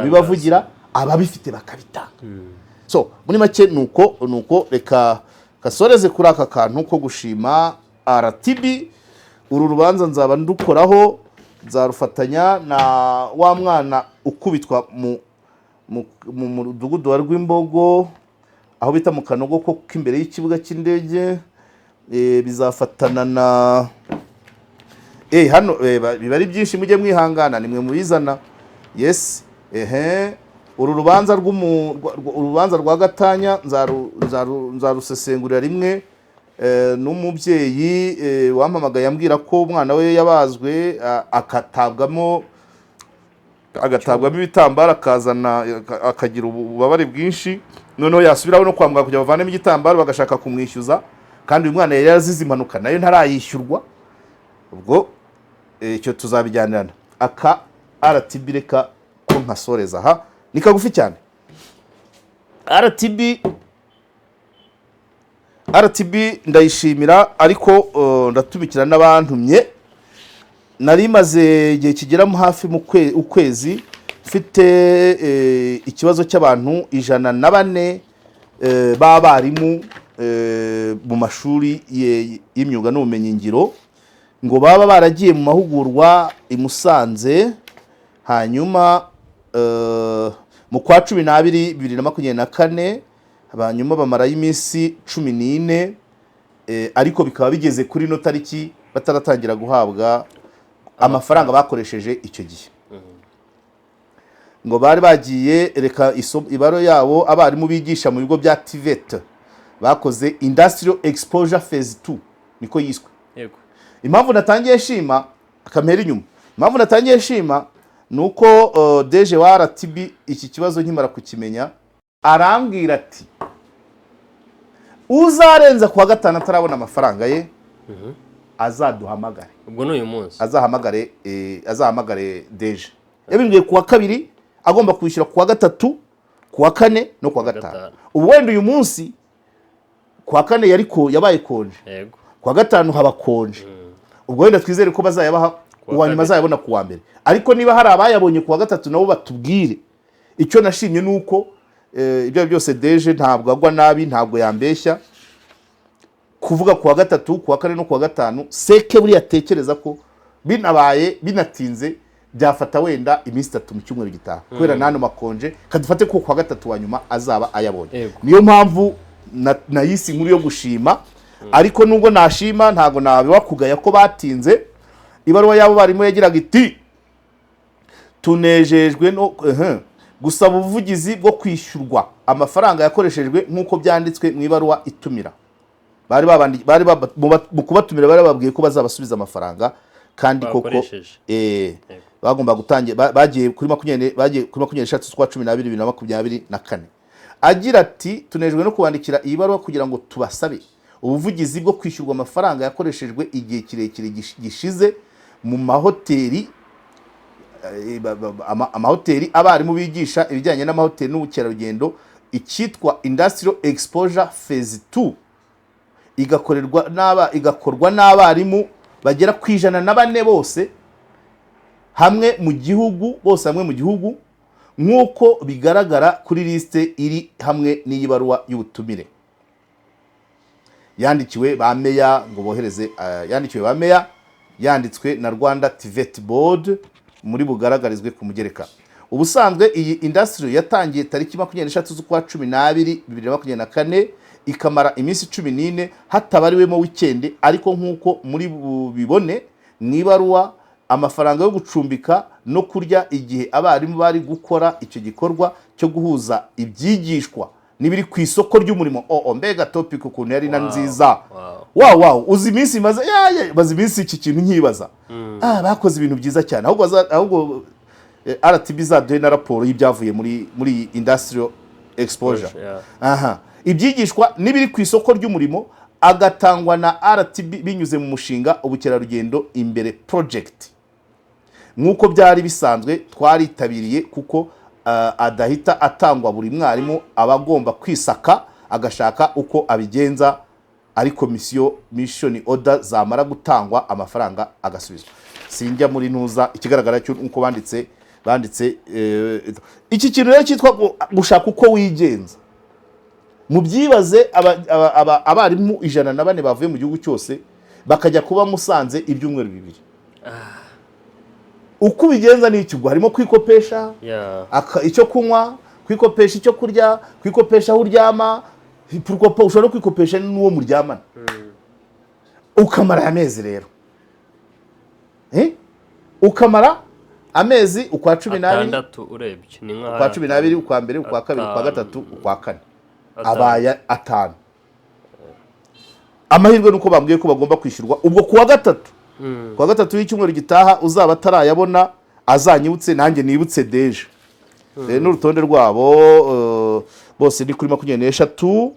bibavugira, ababifite bakabitanga. So muri make nuko reka kasoreze kuri aka kantu ko gushima RTB. Uru rubanza nzaba ndukoraho, nzarufatanya na wa mwana ukubitwa mu mudugudu wa Rwimbogo, aho bita mu Kanogo ko kimbere y'ikibuga cy'indege. Bizafatana na hano biba ari byinshi, mujye mwihangana, nimwe mubizana. Yes, uru rubanza rwa Gatanya nzarusesengurira rimwe. N'umubyeyi wampamagaye ambwira ko umwana we yabazwe, agatabwamo ibitambaro, akagira ububabare bwinshi, noneho yasubiraho no kwa muganga kugira bavanemo igitambaro bagashaka kumwishyuza, kandi uyu mwana yari yazize impanuka nayo ntarayishyurwa. Ubwo icyo tuzabijyanirana. Aka RTB reka ko nkasoreza aha, ni kagufi cyane. RTB ndayishimira, ariko ndatumikira n'abantumye. Nari maze igihe kigeramo hafi mu ukwezi mfite ikibazo cy'abantu 104 b'abarimu mu mashuri y'imyuga n'ubumenyingiro, ngo baba baragiye mu mahugurwa i Musanze, hanyuma mu kwa 12 2024, abanyuma bamara y'iminsi 14, ariko bikaba bigeze kuri no tariki bataratangira guhabwa amafaranga bakoresheje icyo gihe. Ngo bari bagiye reka ibaro yabo abarimu bigisha mu bigo bya TVET bakoze Industrial Exposure Phase 2, niko yiswe. yego impamvu natangiye shima akamera inyuma impamvu natangiye shima ni uko deje wa RTB iki kibazo nkimara kukimenya arambwira ati uzarenza kuwa gatanu atarabona amafaranga ye azaduhamagare. ubwo n'uyu munsi azahamagare deje yabimbwiye kuwa kabiri agomba kwishyura kuwa gatatu kuwa kane no kuwa gatanu. ubu wenda uyu munsi kuwa kane yabaye konje, kuwa gatanu haba konje, ubwo wenda twizere ko bazayabaha uwa nyuma azayabona kuwa mbere. ariko niba hari abayabonye kuwa gatatu nabo batubwire. icyo nashimye ni uko ibyo byose deje ntabwo agwa nabi, ntabwo yambeshya kuvuga kuwa gatatu kuwa kane no kuwa gatanu. Seke buriya atekereza ko binabaye binatinze byafata wenda iminsi 3 mu cyumweru gitaha kubera nano makonje, kadufate ko kuwa gatatu wa nyuma azaba ayabonye. Niyo mpamvu nayisi nkuru yo gushima. ariko nubwo nashima ntago nabibakugaya ko batinze. Ibaruwa yabo barimo yagiraga iti tunejejwe no gusaba ubuvugizi bwo kwishyurwa amafaranga yakoreshejwe nk'uko byanditswe mu ibaruwa itumira. bari mu kubatumira bari babwiye ko bazabasubiza amafaranga kandi koko bagomba gutangira bagiye kuri 23 z'ukwa 12 2024. agira ati tunejwe no kubandikira iyi baruwa kugira ngo tubasabe ubuvugizi bwo kwishyurwa amafaranga yakoreshejwe igihe kirekire gishize mu mahoteli abarimu bigisha ibijyanye n'amahoteli n'ubukerarugendo icyitwa Industrial Exposure Phase 2 igakorwa n'abarimu bagera ku 104 bose hamwe mu gihugu nk'uko bigaragara kuri liste iri hamwe n'iyi baruwa y'ubutumire yandikiwe ba meya ngo bohereze yanditswe na Rwanda TVET Board muri bugaragarizwe ku mugereka. Ubusanzwe iyi industry yatangiye tariki 23 z'ukwa 12 2024 ikamara iminsi 14 hatabariwemo weekend. ariko nk'uko muri bibone mwibaruwa amafaranga yo gucumbika no kurya igihe abarimu bari gukora icyo gikorwa cyo guhuza ibyigishwa nibiri ku isoko ry'umurimo. Mbega topic ukuntu yari na nziza. Wow uzi iminsi bazi iminsi iki kintu nkibaza. Bakoze ibintu byiza cyane. ahubwo RTB zaduhe na raporo y'ibyavuye muri Industrial Exposure. Ibyigishwa nibiri ku isoko ry'umurimo agatangwa na RTB binyuze mu mushinga ubukerarugendo imbere project. Nk'uko byari bisanzwe twaritabiriye kuko adahita atangwa buri mwarimu abagomba kwisaka agashaka uko abigenza, ariko mission order zamara gutangwa amafaranga agasubizwa. Sinjya muri ntuza ikigaragara cyo uko banditse iki kintu rero cyitwa gushaka uko wigenza. Mu byibaze abarimu 104 bavuye mu gihugu cyose bakajya kuba Musanze ibyumweru 2. Uko bigenza ni iki? Harimo kwikopesha icyo kunywa, kwikopesha icyo kurya, kwikopesha aho uryama, ushobora kwikopesha n'uwo muryamana. Ukamara amezi rero ukamara amezi ukwa 12 urebye ni nka ukwa 12 ukwa mbere ukwa kabiri ukwa gatatu ukwa kane abaya 5. Amahirwe nuko bambwiye ko bagomba kwishyurwa ubwo kuwa gatatu. Kuwa gatatu y'icyumweru gitaha uzaba atarayabona azanyibutse nanjye nibutse deje. N'urutonde rwabo bose ni kuri 23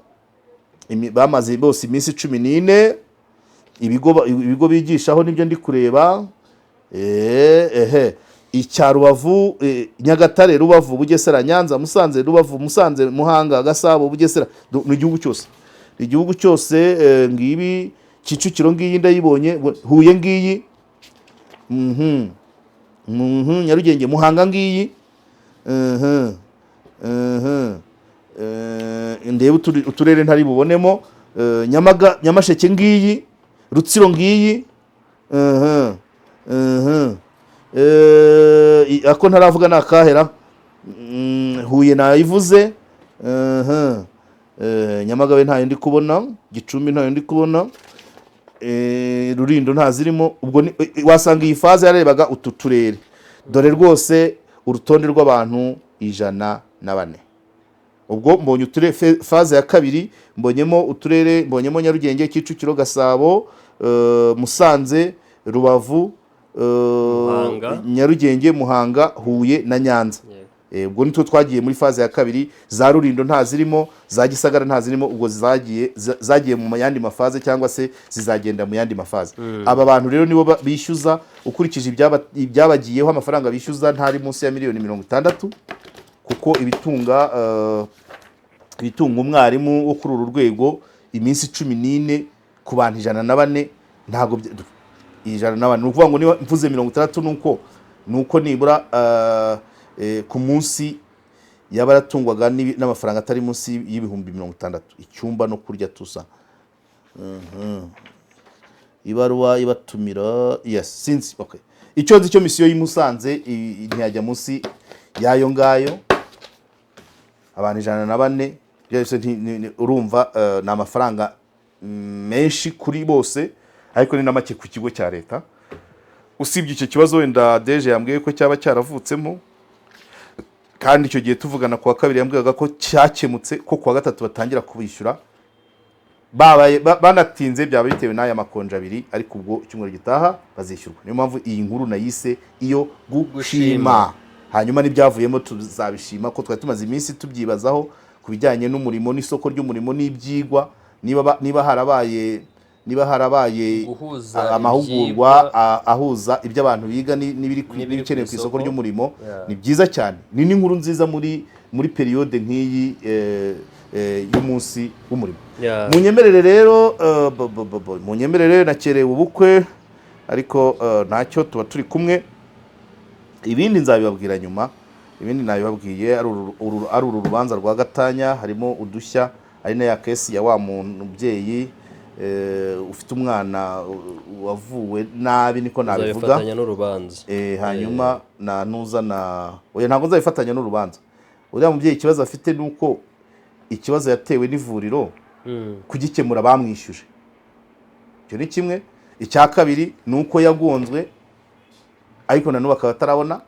bamaze bose iminsi 14. Ibigo bigishaho nibyo ndi kureba. Icya Rubavu, Nyagatare, Rubavu, Bugesera, Nyanza, Musanze, Rubavu, Musanze, Muhanga, Gasabo, Bugesera, igihugu cyose ngibi Kicukiro ngiyi ndayibonye, Huye ngiyi, Nyarugenge, Muhanga ngiyi, ndebe uturere ntari bubonemo, Nyamasheke ngiyi, Rutsiro ngiyi, ako ntaravuga nakahera, Huye nayivuze, Nyamagabe ntayo ndi kubona, Gicumbi ntayo ndi kubona, Rulindo ntazirimo. Ubwo wasanga iyi faze yarebaga utu turere. Dore rwose urutonde rw'abantu 104. Ubwo mbonye faze ya kabiri mbonyemo uturere, mbonyemo Nyarugenge, Kicukiro, Gasabo, Musanze, Rubavu, Nyarugenge, Muhanga, Huye na Nyanza. Ubwo nitwo twagiye muri faze ya kabiri. Za Rulindo nta zirimo, za Gisagara nta zirimo, ubwo zagiye mu yandi mafaze cyangwa se zizagenda mu yandi mafaze. Aba bantu rero nibo bishyuza ukurikije ibyabagiyeho, amafaranga bishyuza ntari munsi ya miliyoni 60, kuko ibitunga umwarimu wo kuri uru rwego iminsi 14 ku bantu 104 ntago 104. Ni ukuvuga ngo niba mvuze 60 nuko nibura ku munsi yabaratungwaga n'amafaranga atari munsi y'ibihumbi 60, icyumba no kurya tusa. Ibaruwa ibatumira, yes, since okay. Icyo nzi cyo misiyo y'Imusanze ntiyajya munsi yayo ngayo, abantu 104. Byose urumva ni amafaranga menshi kuri bose, ariko ni namake ku kigo cya leta. Usibye icyo kibazo wenda Deje yambwiye ko cyaba cyaravutsemo, kandi icyo gihe tuvugana kuwa kabiri yambwiye ko cyakemutse, ko kuwa gatatu batangira kubishyura. Banatinze byaba bitewe n'aya makonje abiri, ariko ubwo icyumweru gitaha bazishyurwa. Niyo mpamvu iyi nkuru nayise iyo gushima. Hanyuma n'ibyavuyemo tuzabishima, ko twari tumaze iminsi tubyibazaho ku bijyanye n'umurimo n'isoko ry'umurimo n'ibyigwa, niba harabaye amahugurwa ahuza ibyo abantu biga n'ibikenewe ku isoko ry'umurimo. Ni byiza cyane, ni n'inkuru nziza muri periode nk'iyi y'umunsi w'umurimo. Munyemerere nakerewe ubukwe, ariko ntacyo tuba turi kumwe. Ibindi nzabibabwira nyuma. Ibindi nabibabwiye ari uru rubanza rwa gatanya, harimo udushya, ari na ya kesi ya wa mubyeyi ufite umwana wavuwe nabi, niko nabivuga. Nzabifatanya n'urubanza. Hanyuma oya, ntabwo nzabifatanya n'urubanza. Uriya mubyeyi ikibazo afite nuko ikibazo yatewe n'ivuriro kugikemura bamwishyuje. Icyo ni kimwe. Icya kabiri nuko yagonzwe, ariko nanubu akaba atarabona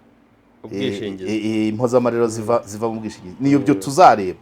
ubwishingizi. Impozamarira ziva mu bwishingizi. Niyo byo tuzareba.